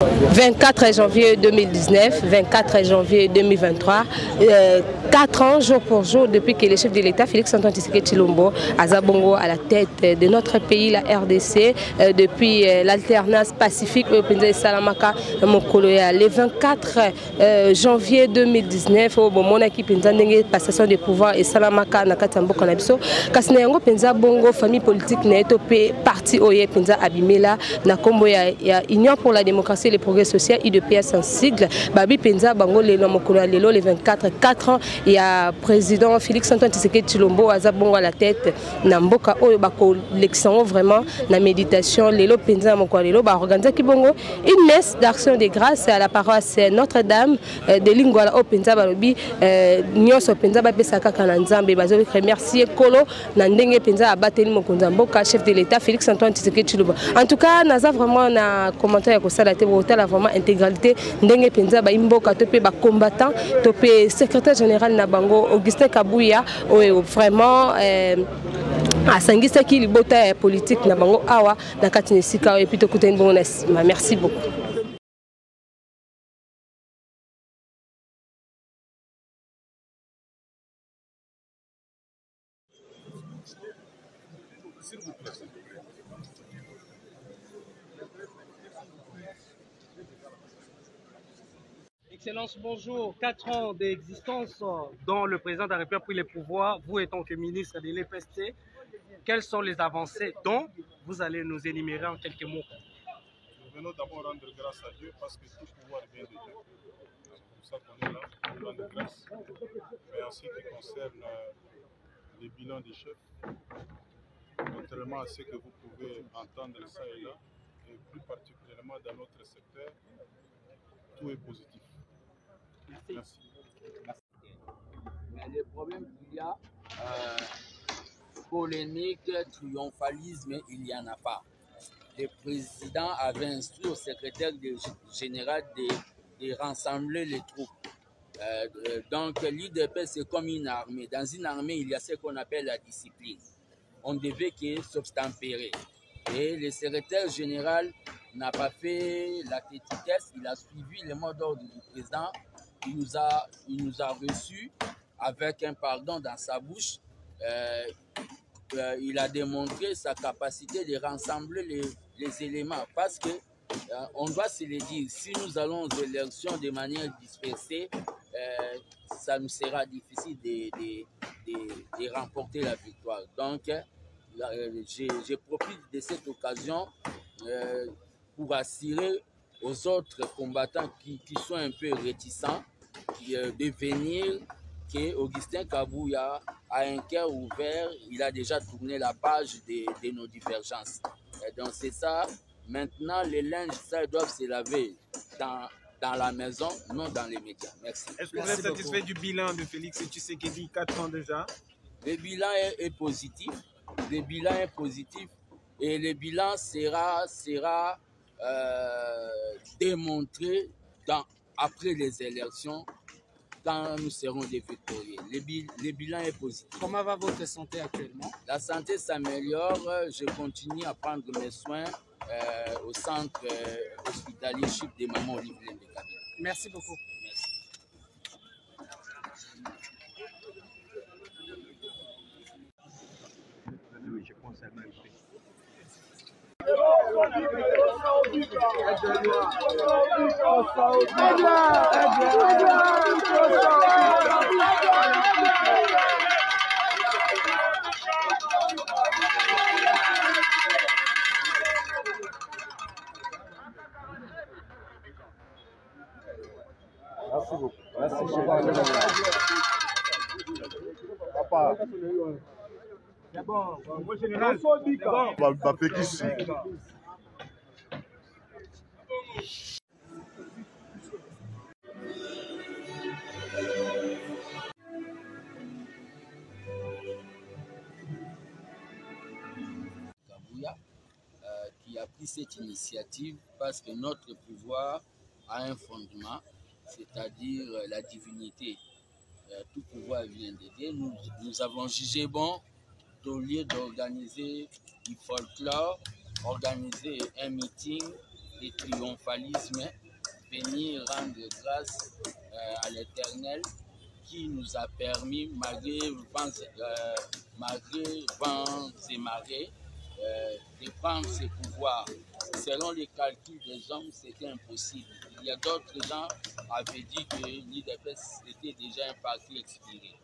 24 janvier 2019, 24 janvier 2023, 4 ans jour pour jour depuis que le chef de l'État, Félix-Antoine Tshisekedi Tshilombo, Azabongo à la tête de notre pays, la RDC, depuis l'alternance pacifique au Penza Salamaka Mokoloya. Le 24 janvier 2019, au moment où Penza Ndenge passation de pouvoir et Salamaka Nakatambo Kanabiso, Kasnayango Penza Bongo, famille politique Netopé, parti Oye Penza Abimela, Nakombo ya Union pour la démocratie et le progrès social, IDPS en sigle, Babi Penza Bango Lelo Mokoloya Lelo, le 24, 4 ans, il y a président Félix-Antoine Tshisekedi Tshilombo, Azabongo à la tête, Namboka Oyo Bako Lexango vraiment, la méditation, Lelo Penza Mokoloya Lelo, Organisa Kibongo, une messe d'action de grâce à la paroisse Notre-Dame de Lingwala au Penza Barobi, Nyos au Penza Babesaka Kananzambe, Bazobi remercier Kolo, Nandenge Penza Abateli Mokonzamboka, chef de l'État Félix-Antoine Tshisekedi Tshilombo. En tout cas, Naza vraiment un commentaire à ça, la vraiment intégralité, Ndenge Penza Baimboka, Topé Combattant, Topé secrétaire général Nabango, Augustin Kabouya, vraiment à Sangisa qui libota politique Nabango Awa, Nakatine Sika et puis Tokuten Bones. Merci beaucoup. Excellence, bonjour. 4 ans d'existence dont le président de la République a pris les pouvoirs, vous étant que ministre de l'EPST, quelles sont les avancées dont vous allez nous énumérer en quelques mots? Nous venons d'abord rendre grâce à Dieu parce que tout pouvoir vient de Dieu. C'est pour ça qu'on est là, pour rendre grâce. Mais en ce qui concerne les bilans des chefs, contrairement à ce que vous pouvez entendre ça et là, et plus particulièrement dans notre secteur, tout est positif. Merci. Mais le problème qu'il y a, polémique, triomphalisme, il n'y en a pas. Le président avait instruit au secrétaire général de rassembler les troupes. Donc l'IDP c'est comme une armée. Dans une armée, il y a ce qu'on appelle la discipline. On devait s'obstempérer. Et le secrétaire général n'a pas fait la petitesse, il a suivi le mot d'ordre du président. Il nous a reçus avec un pardon dans sa bouche. Il a démontré sa capacité de rassembler les éléments parce que on doit se le dire, si nous allons aux élections de manière dispersée, ça nous sera difficile de remporter la victoire. Donc, je profite de cette occasion pour assurer aux autres combattants qui sont un peu réticents de venir que Augustin Kabouya a un cœur ouvert, il a déjà tourné la page de nos divergences. Et donc c'est ça, maintenant les linges, ça doivent se laver dans la maison, non dans les médias. Merci. Est-ce que vous êtes satisfait du bilan de Félix Tshisekedi 4 ans déjà? Le bilan est positif, le bilan est positif et le bilan sera démontré après les élections quand nous serons des victorieux. Le bilan est positif. Comment va votre santé actuellement? La santé s'améliore, je continue à prendre mes soins au centre hospitalier Chip de Maman Olivier Mbeka. Merci beaucoup. Merci. Je pense à Merci beaucoup. Merci, papa. C'est bon, mon général. Kabouya, qui a pris cette initiative parce que notre pouvoir a un fondement, c'est-à-dire la divinité. Tout pouvoir vient de Dieu. Nous avons jugé bon, au lieu d'organiser du folklore, organiser un meeting de triomphalisme, venir rendre grâce à l'Éternel qui nous a permis, malgré vents et marées, de prendre ses pouvoirs. Selon les calculs des hommes, c'était impossible. Il y a d'autres gens qui avaient dit que l'IDPS était déjà un parti expiré.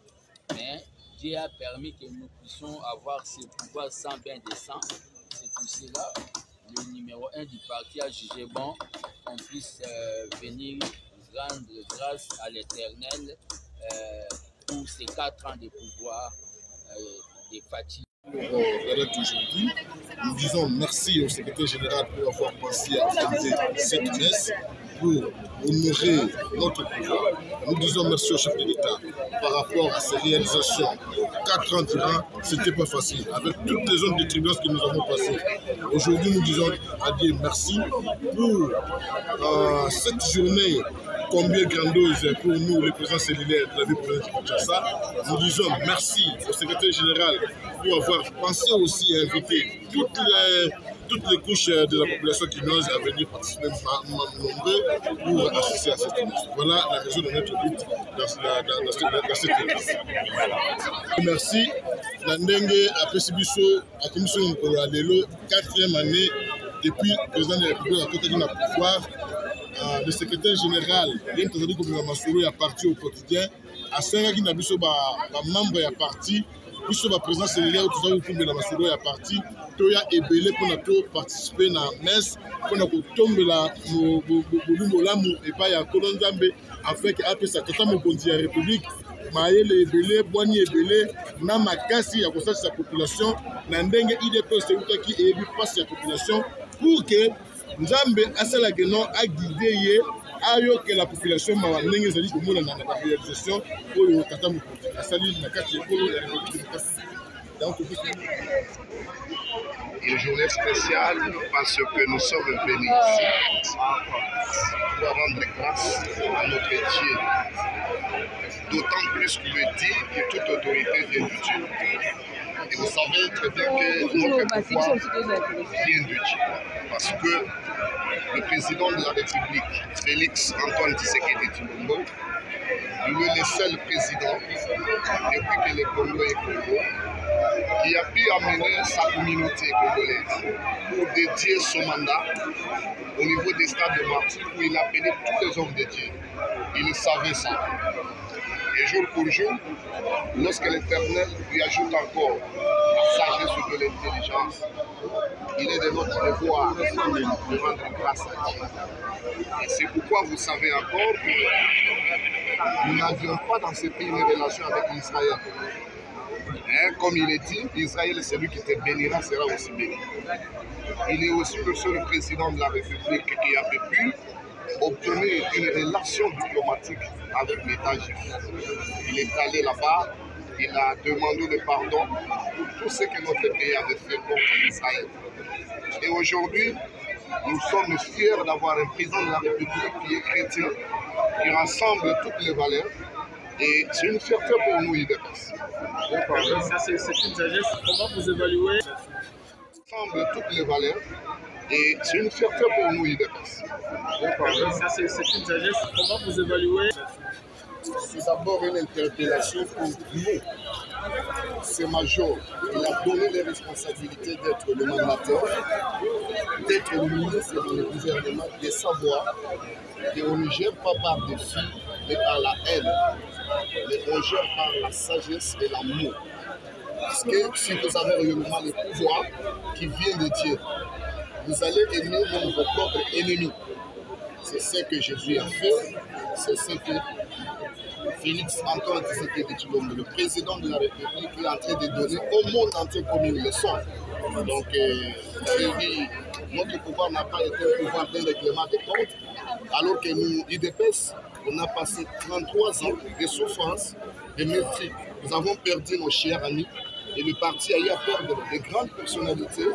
Mais Dieu a permis que nous puissions avoir ces pouvoirs sans bain de sang. C'est pour cela le numéro 1 du parti a jugé bon qu'on puisse venir rendre grâce à l'Éternel pour ces 4 ans de pouvoir de fatigue. Aujourd'hui, nous disons merci au secrétaire général pour avoir pensé à organiser cette messe pour honorer notre pouvoir. Nous disons merci au chef de l'État par rapport à ses réalisations. 4 ans durant, ce n'était pas facile. Avec toutes les zones de tribunal que nous avons passées. Aujourd'hui, nous disons à Dieu merci pour cette journée combien grandiose pour nous, les présidents cellulaires de la ville province de Kinshasa. Nous disons merci au secrétaire général pour avoir pensé aussi à inviter toutes les couches de la population quinoise à venir participer nombreux pour assister à cette émission. Voilà la raison de notre but dans cette émission. Merci. La Ndengue a Pessibiso, à Commission de Lelo, 4e année depuis le président de la République à côté de pouvoir. Le secrétaire général, Yentazali Kobima Masoro, est parti au quotidien. À 5 ans, il y a membre de parti. Biso ba président cellulaire tout ça pour la Masoro est parti. Toya ebele pour participer à la messe, pour tomber la Molamu et pas ya Kolonzambe afin que après ça tata mokonzi ya République maye le ebele bwani ebele na makasi ya kosala sa population na ndenge IDPS qui ebi passe la population pour que Nzambe asala que non a guidé ye ayo que la population ma ndenge zali ko mona na réalisation oyo tata mokonzi asali na kati ya kolo ya République. Donc une journée spéciale parce que nous sommes venus ici pour rendre grâce à notre Dieu. D'autant plus que le dit que toute autorité vient de Dieu. Et vous savez très bien que notre pouvoir vient de Dieu. Parce que le président de la République, Félix Antoine Tshisekedi Tshilombo, lui est le seul président depuis que le Congo est Congo, qui a pu amener sa communauté congolaise pour dédier son mandat au niveau des stades de martyrs où il appelait tous les hommes de Dieu. Il savait ça. Et jour pour jour, lorsque l'Éternel lui ajoute encore la sagesse de l'intelligence, il est de notre devoir de rendre grâce à Dieu. Et c'est pourquoi vous savez encore que nous n'avions pas dans ce pays une relation avec Israël. Comme il est dit, Israël, celui qui te bénira sera aussi béni. Il est aussi le seul président de la République qui a pu obtenir une relation diplomatique avec l'État juif. Il est allé là-bas, il a demandé le pardon pour tout ce que notre pays avait fait contre Israël. Et aujourd'hui, nous sommes fiers d'avoir un président de la République qui est chrétien, qui rassemble toutes les valeurs. Et c'est une fierté pour nous, IDPS. Ça, c'est une sagesse. Comment vous évaluez? Rassemble toutes les valeurs. Et c'est une fierté pour nous, IDPS. Ça, c'est une sagesse. Comment vous évaluez? C'est d'abord une interpellation pour nous. C'est major. Il a donné les responsabilités d'être le mandataire, d'être le ministre dans le gouvernement, de savoir qu'on ne gère pas par des filles, mais par la haine. Mais on gère par la sagesse et l'amour. Parce que si vous avez réellement le pouvoir qui vient de Dieu, vous allez aimer même vos propres ennemis. C'est ce que Jésus a fait, c'est ce que Félix Antoine Tshisekedi Tshilombo, le président de la République, est en train de donner au monde entier comme une leçon. Donc, notre pouvoir n'a pas été un pouvoir d'un règlement de compte, alors que nous, IDPS, on a passé 33 ans de souffrance, de mépris. Nous avons perdu nos chers amis. Et le parti a eu à perdre de grandes personnalités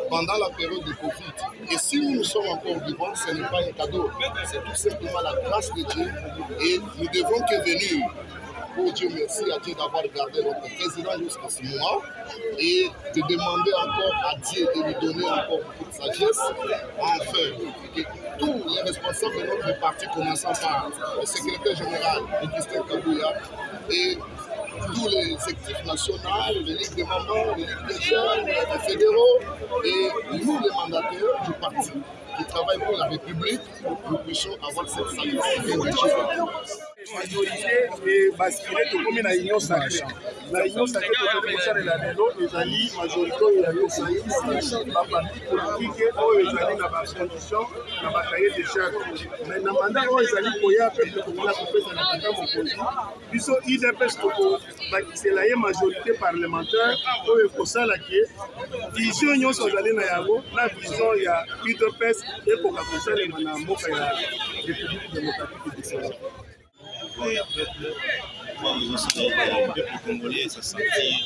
pendant la période de Covid. Et si nous sommes encore vivants, ce n'est pas un cadeau. C'est tout simplement la grâce de Dieu. Et nous devons que venir pour Dieu merci à Dieu d'avoir gardé notre président jusqu'à ce moment et de demander encore à Dieu de lui donner encore beaucoup de sagesse, enfin, que tous les responsables de notre parti, commençant par le secrétaire général Augustin Kabouya et tous les sectifs nationaux, les ligues des mamans, les ligues des jeunes, les fédéraux et nous les mandataires du parti qui travaillent pour la République, nous puissions avoir cette sagesse. Majorité et basculer tout comme une union sacrée. La union sacrée est la majorité et la parti politique ils allaient dans la condition, dans la cahier des charges. Mais dans le mandat où ils allaient pour y avoir peuple comme la professe à l'attaque mon projet. Puisque IDPS c'est la majorité parlementaire où il faut ça là qui est vision union sociale na yabo la vision il y a IDPS et pour que ça les manambo ya République démocratique du Sénégal. Le peuple congolais se sentit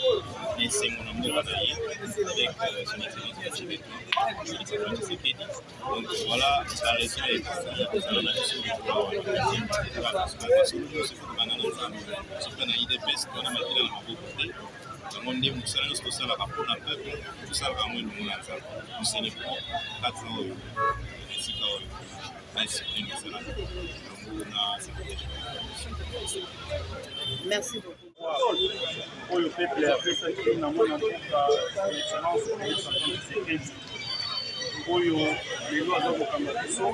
laissé mon amour avec son excellence Tshisekedi. Donc voilà, la raison est Merci beaucoup. Pour le peuple, après ça, qui est dans mon excellence, oyo lelo aza kokanga biso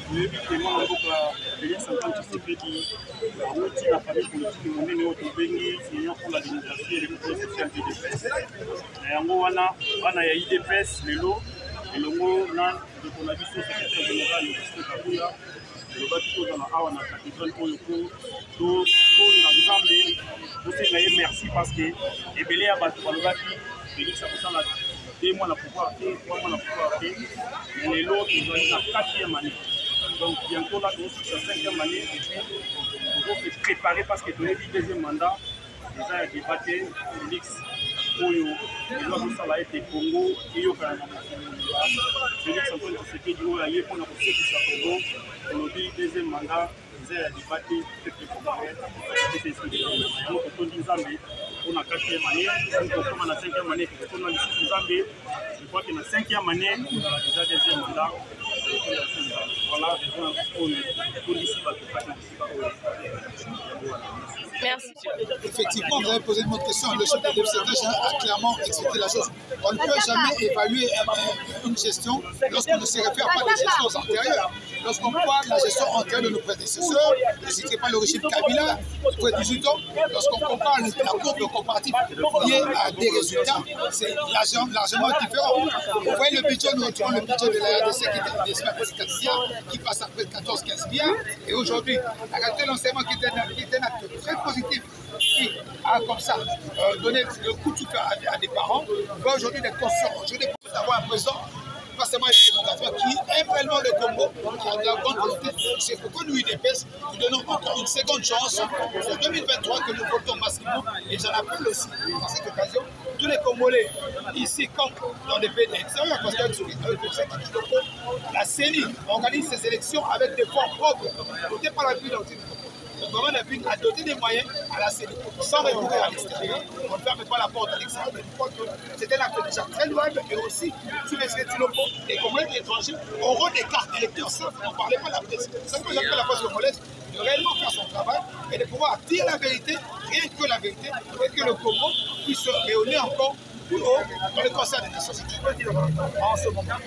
toyebi tema na mboka Félix Antoine Tshisekedi awuti na famille politique monene oyo tobengi Union pour la démocratie et l'équité sociale UDPS. Na yango wana bana ya UDPS lelo elongo na ndeko na biso secrétaire général Augustin Kabouya elobaki tozala awa na cathédrale oyo po tolinga Nzambe tosenga ye merci parce que ebele ya bato balobaki Félix akosala 2 mois na pouvoir, 3 mois na pouvoir, mais l'autre, ils ont la 4e année. Donc bientôt là, nous sommes la 5e année et puis on doit se préparer parce que donner le 2e mandat, déjà il y a débatté Félix, Oyo, il doit vous salaire des Congo, et il y a Félix Antoine Tshisekedi, il y a pour la Congo, pour le 2e mandat, il y a débatté peuple congolais, c'est ce que nous on a 4e année, on commence à la 5e année, on a Zambé, je crois que la 5e année, on a déjà 2e mandat. Voilà, merci. Effectivement, vous avez posé une autre question. Le chef de l'observation a clairement expliqué la chose. On ne peut jamais évaluer une gestion lorsqu'on ne se réfère pas à des gestions antérieures. Lorsqu'on voit la gestion antérieure de nos prédécesseurs, ne citez pas le régime Kabila, après 18 ans, lorsqu'on compare la courbe comparative liée à des résultats, c'est largement différent. Vous voyez le budget, nous retrouvons le budget de la RDC qui était presque 4 milliards, qui passe après 14-15 milliards. Et aujourd'hui, la qualité de l'enseignement qui est un acte très positif, qui a comme ça donné le coup de souffle à des parents, va aujourd'hui d'être conscient. Aujourd'hui, d'avoir un président pas seulement qui aime réellement le Congo, qui a de la bonne volonté. C'est pourquoi nous, UDPS, nous donnons encore une seconde chance pour 2023 que nous votons massivement. Et j'en appelle aussi, par cette occasion, tous les Congolais, ici comme dans les pays extérieurs, parce qu'avec la CENI organise ces élections avec des fonds propres, votés par la République. Le gouvernement a doté des moyens à la CENI sans recourir à l'extérieur. On ne ferme pas la porte à l'extérieur, mais je crois que c'est un acte déjà très louable. Et aussi, sous les locaux, les Congolais et les étrangers auront des cartes électeurs simples. On ne parlait pas de la presse. C'est ce que j'appelle la presse congolaise, de réellement faire son travail et de pouvoir dire la vérité, rien que la vérité, et que le Congo puisse se réunir encore plus haut dans le concert des nations. C'est ce que je peux dire en ce moment.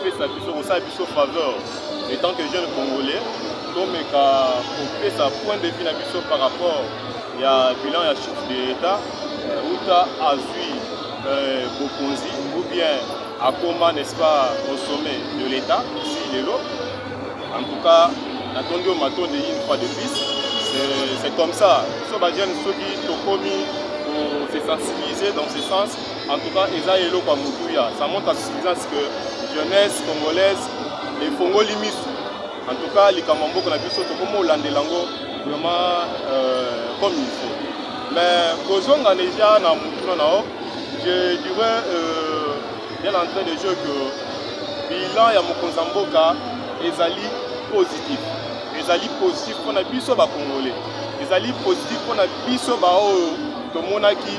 Pour sa faveur, en tant que jeune Congolais, comme sa point de vue par rapport à bilan et chef de l'État, où tu as Azui Bokonzi, ou bien à comment, n'est-ce pas, au sommet de l'État, ici il est là. En tout cas, attendu au maton de une fois de plus, c'est comme ça. Ceux qui ont commis pour se sensibiliser dans ce sens, en tout cas, ils ont ça montre à suffisance que la jeunesse congolaise, les Fongo limites. En tout cas, les Kamambo qu'on a vu surtout comme au Landelango, vraiment comme il faut. Mais Gozong a déjà dans mon je dirais bien en train de jeu que bilan ya Mokonzamboka ezali positif. ezali positif pour na biso ba congolais ezali positif pour na biso ba oyo tomonaki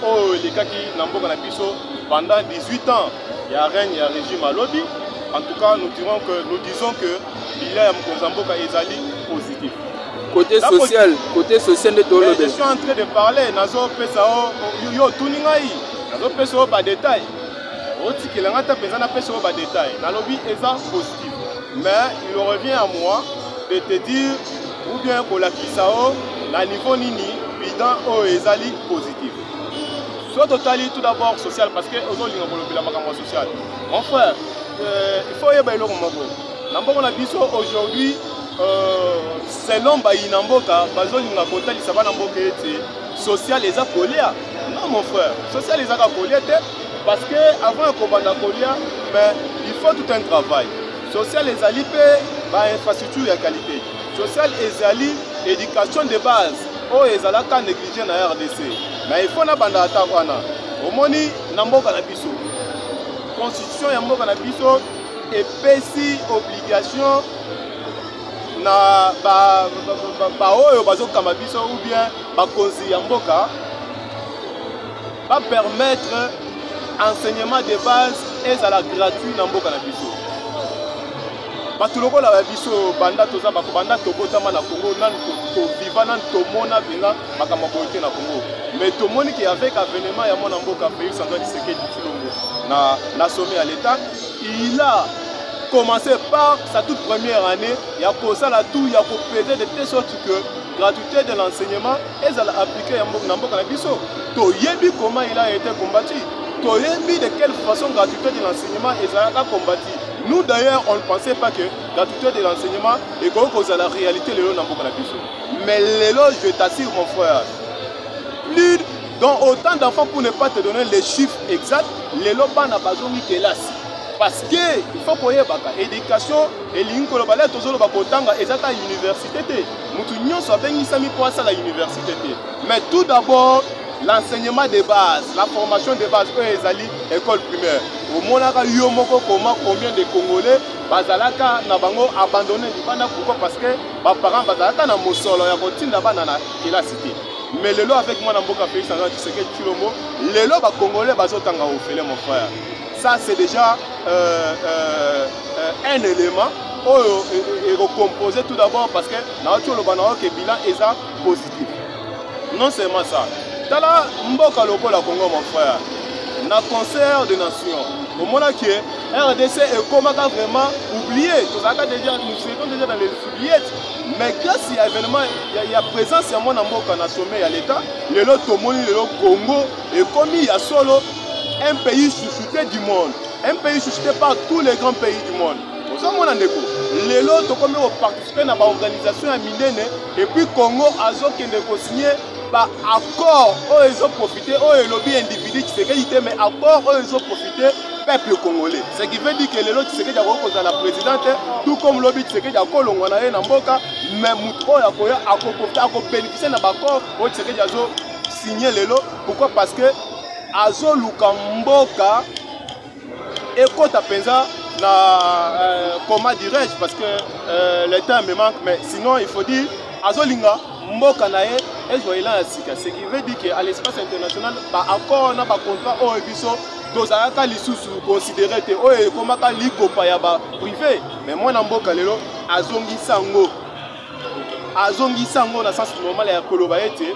oyo elekaki na mboka na biso pendant 18 ans ya règne ya régime alobi. En tout cas nous disons que bilan ya Mboka ezali positif. Côté social de Tolo. Je suis en train de parler nazo pesa yo tuningai nazo pesa ba détail. Otikelanga ta pesa na pesa ba détail. Na lobby eza positif. Mais il revient à moi de te dire ou bien pour la kisao na niveau nini bilan o ezali positif. Soit totali tout d'abord social parce que aujourd'hui on a la makambo social. Mon frère, il faut y aller au mabo. Nambo na biso aujourd'hui selon Bainamboka, bazolinga kotali saba na mboka ete social eza kolia. Non mon frère, social eza kolia parce que avant kobanda kolia, mais il faut tout un travail. Social ezali pe ba infrastructure ya qualité. Social ezali éducation de base. Oh ezalaka négligé na RDC. Mais il faut na banda atakwana. Omoni na mboka na biso. Constitution ya mboka na biso epesi obligation na ba oyo bazokamba biso ou bien bakonzi ya mboka va permettre enseignement de base ezala gratuit na mboka na biso. Bato lokola ba biso banda toza bakobanda tobotama na Congo nan to vivant nan to mona benga makambo boyete na Congo. Mais to moni qui avec avènement ya mona mboka Félix Antoine Tshisekedi Tshilombo na sommet à l'état, il a commencé par sa toute première année, il a posé la tout, il a coupé de telle sorte que gratuité de l'enseignement est appliquée à mboka na biso. To yebi comment il a été combattu. To yebi de quelle façon gratuité de l'enseignement est combattu. Nous d'ailleurs, on ne pensait pas que la gratuité de l'enseignement est cause à la réalité de l'Amboka. Mais je t'assure mon frère, plus dans autant d'enfants pour ne pas te donner les chiffres exacts, les loba n'a pas besoin de classe. Parce que il faut pour l'éducation et l'incolobale toujours le bakotanga exact à l'université. Nous tous sommes venus sami pour ça à l'université. Mais tout d'abord l'enseignement de base, la formation de base, ezali école primaire. Au monaka yomoko combien de Congolais bazalaka na bango abandonné libanda pourquoi parce que ba parents bazalaka na mosolo ya kotinda bana na cité. Mais lelo avec moi na mboka Félix Antoine Tshisekedi Tshilombo, lelo ba Congolais bazotanga ofele mon frère. Ça c'est déjà un élément et recomposé tout d'abord parce que na otolo bana que bilan est positif. Non seulement ça. Dans la mboka lokola Congo mon frère, na concert de nations, au moment que RDC est comme vraiment oublié, nous sommes déjà dans les oubliettes, mais grâce à l'événement, il y a présence à mon mboka na sommet à l'état, le lot Tomoni, le lot Congo, et comme il y a solo un pays chouchouté du monde, un pays chouchouté par tous les grands pays du monde. Les lots comme participer à l'organisation à Minene et puis Congo a signé accord où ils ont profité, où ils lobby individu qui s'est mais accord où ils ont profité peuple congolais. Ce qui veut dire que les lots qui s'est à la présidente, tout comme lobby qui s'est à Kolongwana et Namboka, mais Moutro a bénéficié d'un accord où il s'est signé les lots. Pourquoi? Parce que Azo Lukamboka et Kota Penza comment dirais-je, parce que le temps me manque, mais sinon il faut dire Azolinga Mboka nae ezoila sika, ce qui veut dire qu'à l'espace international ba accord na ba contrat o ebiso dozaka lisusu considéré te o e komaka likopa ya ba privé, mais moi na mboka lelo azongi sango na sens normal ya koloba ete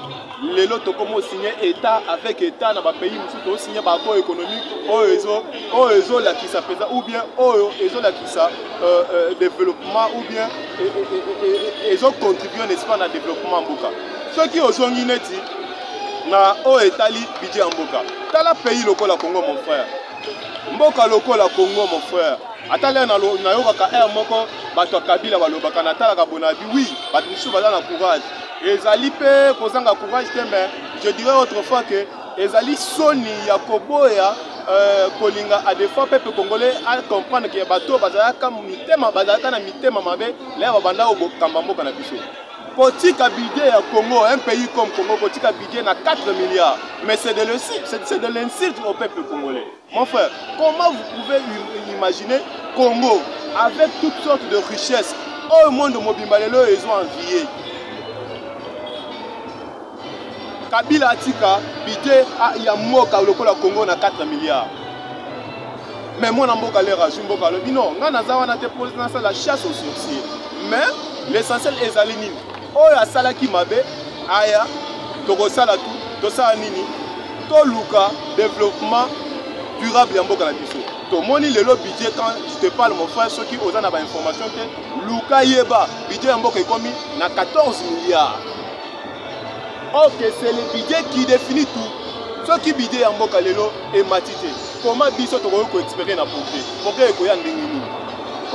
lelo to comme signer état avec état na ba pays musu to signer ba accord économique o ezo la ki sa pesa ou bien o ezo la ki sa développement ou bien ezo contribuer n'est-ce pas na développement mboka. Ceux qui ozongi neti na o etali budget mboka. Tala pays lokola Congo mon frère. Mboka lokola Congo mon frère. Atala na yokaka air moko bato Kabila balobaka na tala ka bonabi oui, bato musu bazana courage. Ezali pe kozanga courage mais je dirais autrefois que ezali soni ya koboya kolinga à des fois peuple congolais à comprendre que bato bazalaka na mitema mabe là babanda au kamba mboka na biso. Kotika budget ya Congo, un pays comme Congo, kotika budget na 4 milliards. Mais c'est de l'insulte au peuple congolais. Mon frère, comment vous pouvez imaginer Congo avec toutes sortes de richesses, Oh, monde mobimba lelo ils ont envié. Kabila atika budget ya moka lokola Congo na 4 milliards. Mais moi na mboka lera jumboka lobi non, nga nazawa na te pose na la chasse aux sorciers. Mais l'essentiel ezali nini? Oyo asalaki mabe aya tokosala tout, tosala nini? Toluka développement durable ya mboka na biso. Tomoni lelo budget quand je te parle mon frère ceux qui osent na ba information que luka yeba budget ya mboka ekomi na 14 milliards. Ok, c'est le budget qui définit tout. Ce qui budget en mboka lelo est matité. Comment biso to ko expérimenter na progrès. Progrès ko ya ndingi nini.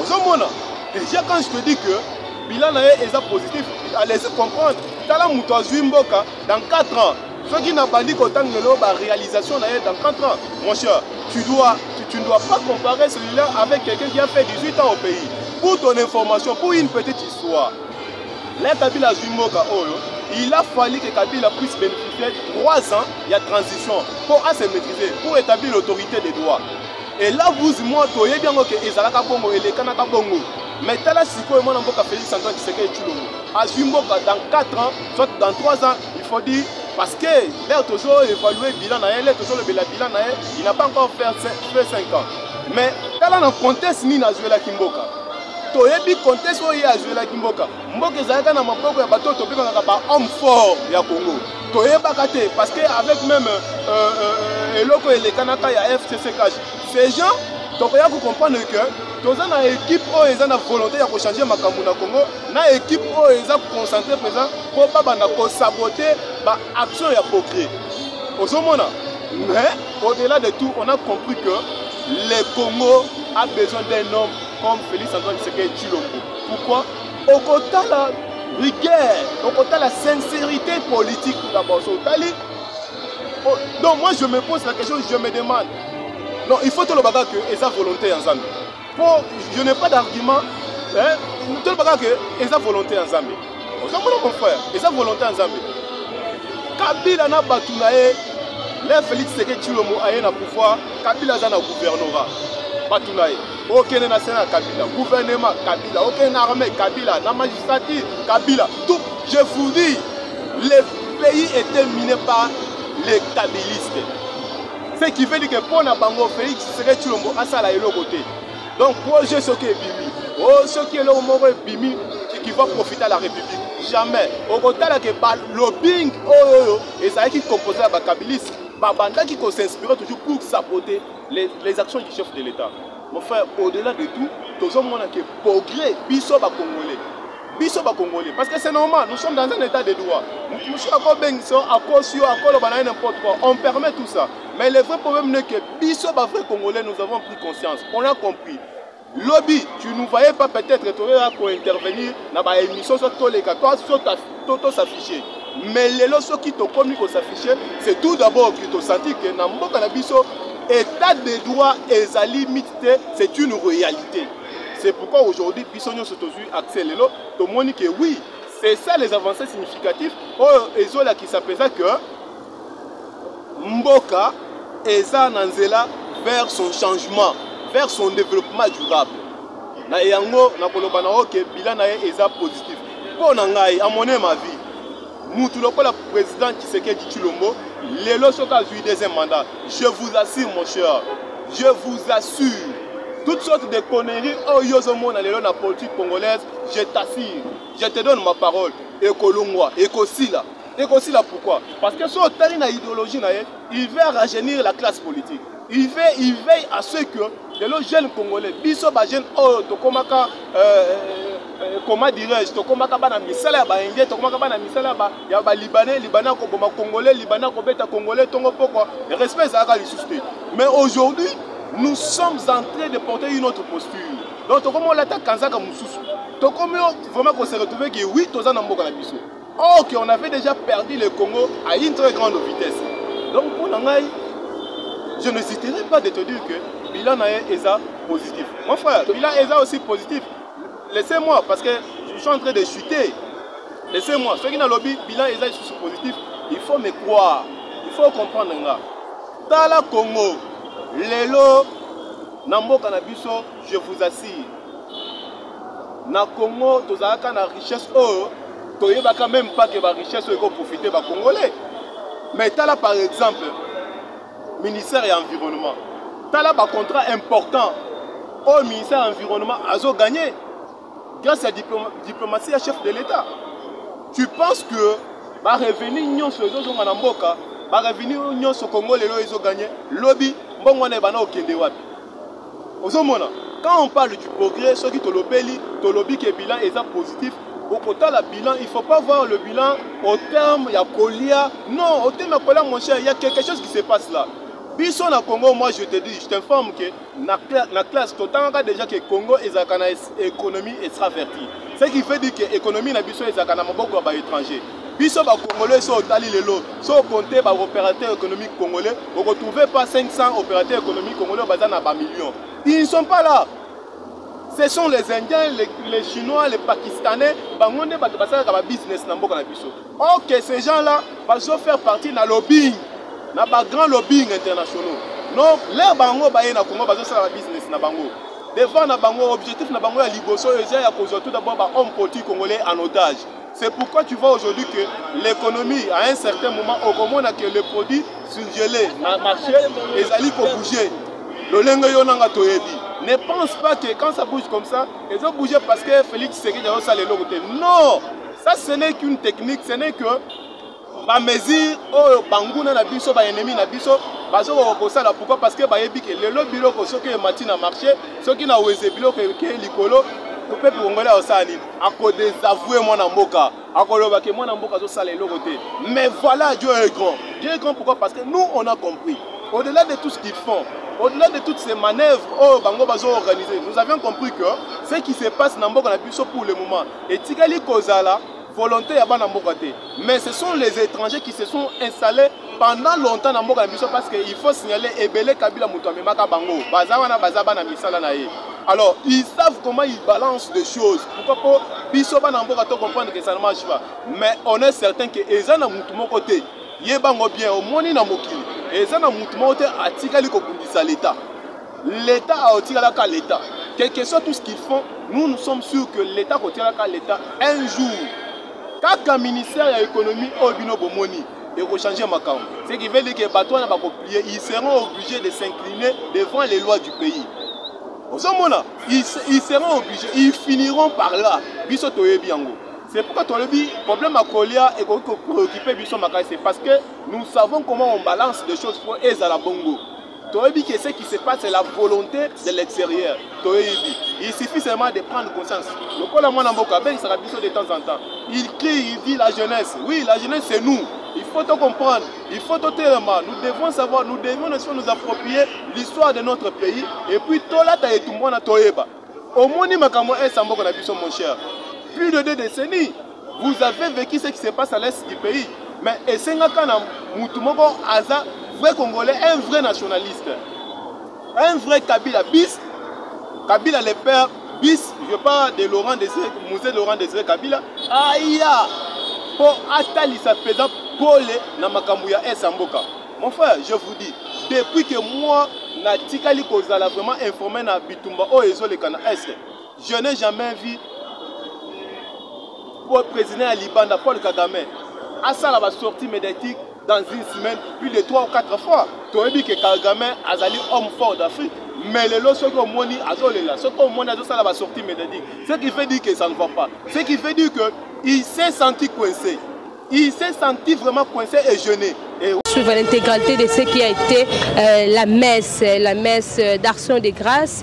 Ozomona. Déjà quand je te dis que bilan na est positif, allez comprendre. Tala muto azui mboka dans 4 ans. Ce qui n'a pas dit qu'autant de la réalisation dans 4 ans. Mon cher, tu ne dois pas comparer celui-là avec quelqu'un qui a fait 18 ans au pays. Pour ton information, pour une petite histoire. Là, Kabila Zumboka, il a fallu que Kabila puisse bénéficier 3 ans de transition pour se maîtriser, pour établir l'autorité des droits. Et là, vous, moi, vous voyez bien que Ezalaka Bongo et les Kanaka Bongo. Mais là, si vous avez Félix Antoine Tshisekedi Tshilombo, à Zumboka, dans 4 ans, soit dans 3 ans, il faut dire, parce que là, toujours évalué le bilan, il n'a pas encore fait 5 ans. Mais là, dans le contexte, il y a Kimboka. Toyebi contexte où il y a joué la Kimboka. Mboka ezalaka na maboko ya bato to bengaka ba homme fort ya Congo. Toyebaka te parce que avec même eloko elekanaka ya FCCK. Ces gens tokoya ko comprendre que toza na équipe o eza na volonté ya ko changer makambo na Congo, na équipe o eza concentré présent pour pas banda ko saboter ba action ya progrès. Ozomona. Mais au-delà de tout, on a compris que le Congo a besoin d'un homme comme Félix Antoine Tshisekedi Tshilombo. Pourquoi? Au côté de la rigueur, au côté de la sincérité politique d'abord. Donc moi je me pose la question, je me demande. Non, il faut tout le bagage que esa volonté ensemble. Je n'ai pas d'argument. Tout le bagage que esa volonté ensemble. Vous comprenez mon frère? Esa volonté ensemble. Kabila na batunae, le Félix Tshisekedi Tshilombo aye na pouvoir, Kabila za na gouvernorat. Batunae. Aucun national Kabila, gouvernement Kabila, aucun armée Kabila, la magistrature Kabila, tout. Je vous dis, le pays était miné par les kabilistes. Ce qui veut dire que pour Nabango, Félix Tshisekedi Tshilombo a ça là et l'autre côté. Donc projet ce qui est bimi, ce qui est là au bimi qui va profiter à la République. Jamais. Au côté là que lobbying, et ça qui composé à Kabilis, Babanda qui s'inspire toujours pour saboter les actions du chef de l'État. Mon frère, au-delà de tout, tout le monde a que progrès, biso ba Congolais. Biso ba Congolais. Parce que c'est normal, nous sommes dans un état de droit. Nous sommes n'importe quoi. On permet tout ça. Mais le vrai problème est que biso ba vrai Congolais, nous avons pris conscience. On a compris. Lobby, tu ne voyais pas peut-être pour intervenir dans l'émission sur tous les cas. Toi, tout s'afficher. Mais les lois qui te communiquent s'afficher, c'est tout d'abord que tu as senti que dans le biso, état de droit et sa limite, c'est une réalité. C'est pourquoi aujourd'hui, Bissonio Sotozu accélère tout le monde que oui, c'est ça les avancées significatives. Et là qui s'appelle que Mboka et ça Nanzela vers son changement, vers son développement durable. Na yango na kolobana que bilan na eza positif. Pour nangai à mon ma vie. Moutou le président Tshisekedi Tshilombo, Lelo Soka eu deuxième mandat. Je vous assure mon cher, je vous assure, toutes sortes de conneries, oh yozomo na lelo na politique congolaise, je t'assure, je te donne ma parole. Ekolongwa, Ekosila. Ekosila pourquoi? Parce que sur le idéologie, il veut rajeunir la classe politique. Il veille à ce que les jeunes congolais, biso ba jeunes oh tokomaka comment dirais-je, tokomaka bana misala ba indien, tokomaka bana misala ba ya ba libanais ko boma congolais, libanais ko beta congolais tongo pourquoi? Le respect ça a les susciter. Mais aujourd'hui, nous sommes en train de porter une autre posture. Donc comment l'attaque kanzaka mususu. Tokomio vraiment qu'on se retrouve que oui, toza na mboka na biso. Or qu'on avait déjà perdu le Congo à une très grande vitesse. Donc pour nangai, je ne citerai pas de te dire que bilan est positif. Mon frère, bilan est aussi positif. Laissez-moi, parce que je suis en train de chuter. Laissez-moi. Ceux qui n'ont lobby, bilan est positif. Il faut me croire. Il faut comprendre. Dans la Congo, Lelo, Nambo Kanabiso, je vous assure. na Congo tozalaka na richesse oyo toyebaka même pas que ba richesse oyo profiter ba congolais. Mais tala par exemple ministère et environnement. Tala ba contrat important au ministère de l'environnement azo gagné grâce à la diplomatie à chef de l'État. Tu penses que ba revenu nyon sur les autres mboka, ba revenu nyon sur Congo les lois ils ont gagné lobby bon on est bana okende wapi. Quand on parle du progrès, ceux qui te lobby que bilan est positif. Au côté la bilan, il ne faut pas voir le bilan au terme, il y a Kolia. Non, au terme de Kolia, mon cher, il y a quelque chose qui se passe là. Puis au Congo, moi je te dis, je t'informe que la classe, totalement déjà que le Congo est une économie extravertie. Ce qui fait dire que l'économie est beaucoup étranger. Puis les Congolais sont au tali les lots, sont comptés par opérateurs économiques congolais. Vous ne retrouvez pas 500 opérateurs économiques congolais basés dans millions. Ils ne sont pas là. Ce sont les Indiens, les Chinois, les Pakistanais, qui business. Ok, ces gens-là vont faire partie d'un lobbying, d'un grand lobbying international. Donc, les Bango baye na Congo vont faire business na Bango. Devant na Bango, objectif na Bango ya liboso, ils ont tout d'abord un homme politique congolais en otage. C'est pourquoi tu vois aujourd'hui que l'économie, à un certain moment, au moment où les produits surgelés dans le marché, les alliés pour bouger. Le lengue yonanga toyebi. Ne pense pas que quand ça bouge comme ça, ils ont bougé parce que Félix Tshisekedi a ça les logotés. Non, ça ce n'est qu'une technique, ce n'est que la mesure au banguna na biso ba ennemi na biso bazo ko ça là pourquoi parce que ba yebi que le biloko ceux qui mati na marché, ceux qui na weze biloko que likolo le peuple congolais au sali a ko désavouer moi na mboka a ko loba que moi na mboka zo ça les logotés. Mais voilà, Dieu est grand. Dieu est grand pourquoi parce que nous on a compris. Au-delà de tout ce qu'ils font, au-delà de toutes ces manœuvres organisées, nous avions compris que ce qui se passe dans Mboka pour le moment est Tigali Kozala, volonté à Banambokote. Mais ce sont les étrangers qui se sont installés pendant longtemps dans Mboka parce qu'il faut signaler Ebele Kabila Moutoame Maka Bango, Bazawana Bazabana Misala Naye. Alors, ils savent comment ils balancent des choses. Pourquoi pas Biso Banamboka comprendre que ça ne marche pas. Mais on est certain que Ezana Moutomo côté, Yebango bien, au moins na Mokili. Et ça n'a pas été l'État. L'État a tiré l'État. Quel que soit tout ce qu'ils font, nous sommes sûrs que l'État a tiré l'État un jour. Quand le ministère de l'économie a Bomoni, il va changer ma camp. Ce qui veut dire que les bateaux ils seront obligés de s'incliner devant les lois du pays. Ils seront obligés, ils finiront par là. C'est pourquoi le problème à Kolia est préoccupé, c'est parce que nous savons comment on balance des choses pour Ezala Bongo. Que ce qui se passe, c'est la volonté de l'extérieur. Il suffit seulement de prendre conscience. Le Kola Mwanamboka, il sera de temps en temps. Il crie, il dit la jeunesse. Oui, la jeunesse, c'est nous. Il faut tout comprendre. Il faut tout tellement. Nous devons savoir, nous devons nous approprier l'histoire de notre pays. Et puis, Tola Taetumwana Toeba. Au Moni Makamo est Samboka Nabiso, mon cher. Plus de 2 décennies, vous avez vécu ce qui se passe à l'est du pays. Mais Essengakana Moutoumoko Aza, vrai Congolais, un vrai nationaliste. Un vrai Kabila bis. Kabila le père bis. Je parle de Laurent Désiré, Musée Laurent Désiré Kabila. Aïe! Pour Atali sa pesant Pole Namakambuya et Samboka. Mon frère, je vous dis, depuis que moi, Natikali Kozala vraiment informé na Bitumba o Ezo le Kana Est, je n'ai jamais vu pour le président Alibanda, Paul Kagame, à ça la sortie médiatique dans une semaine, plus de 3 ou 4 fois. Tu as dit que Kagame a été homme fort d'Afrique, mais les lots sont comme Moni Azolela, ce qu'on a ça la sortie médiatique. Ce qui fait dire que ça ne va pas. Ce qui fait dire qu'il s'est senti coincé. Il s'est senti vraiment coincé et gêné. Suivant l'intégralité de ce qui a été la messe d'action de grâce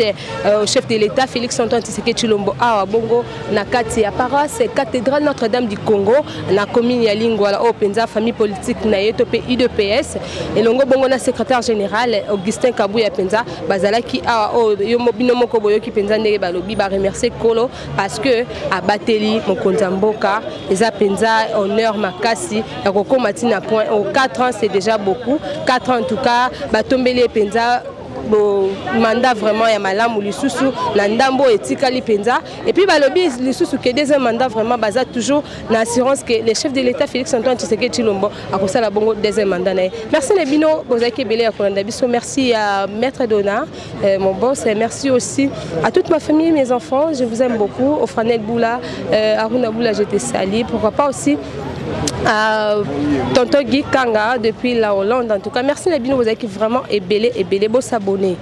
au chef de l'État Félix Antoine Tshisekedi Tshilombo à Bongo na kati ya paroisse cathédrale Notre-Dame du Congo na commune ya Lingwala au Penza famille politique na yeto pe IDPS et longo bongo na secrétaire général Augustin Kabuya Penza bazalaki a yo mobino moko boyo ki Penza ndenge balobi ba remercier Kolo parce que a bateli mokonza mboka eza Penza honneur makasi ya kokoma tina point au 4 ans c'est déjà beaucoup. 4 ans en tout cas, Batombele Penza mandat vraiment ya malamu lisusu na ndambo etikali penza et puis balobi lisusu que deuxième mandat vraiment baza toujours na assurance que le chef de l'État Félix Antoine Tshisekedi Tshilombo a kosala bongo deuxième mandat. Merci Nebino bozaki belé ya kolanda biso, merci à Maître Dona mon boss, et merci aussi à toute ma famille, mes enfants, je vous aime beaucoup, au Franel Boula, Aruna Boula, je te salue, pourquoi pas aussi à Tonton Guy Kanga depuis la Hollande. En tout cas, merci Nabino, vous avez vraiment ébélé, beau s'abonner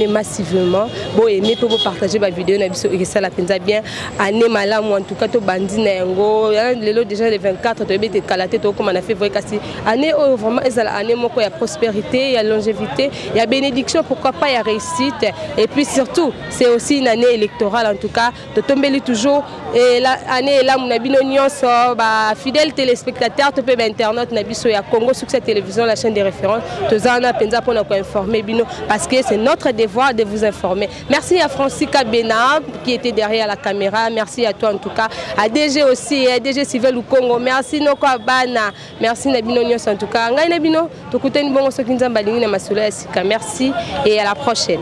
massivement, beau aimer pour vous partager ma vidéo, Nabiso et ça la pensa bien. Année malam en tout cas, to bandi nengo, le lot déjà les 24, tu es calaté, comme on a fait vrai kasi. Année vraiment, année moko, il y a prospérité, il y a longévité, il y a bénédiction, pourquoi pas il y a réussite. Et puis surtout, c'est aussi une année électorale en tout cas, de tomber toujours. Et l'année là, mon Nabino nyonso, fidèle téléspectateurs, tu peux internet Nabiso ya Congo Succès Télévision, la chaîne des références. Tous en pensa pour nous informer bino parce que c'est notre devoir de vous informer. Merci à Francisca Bena qui était derrière la caméra. Merci à toi en tout cas, à DG aussi, à DG Civil au Congo. Merci Noko Abana. Merci Nabino Nyos en tout cas. Ngai Nabino, tu coûtes une bonne sokinza balingi na masolo ya sika. Merci et à la prochaine.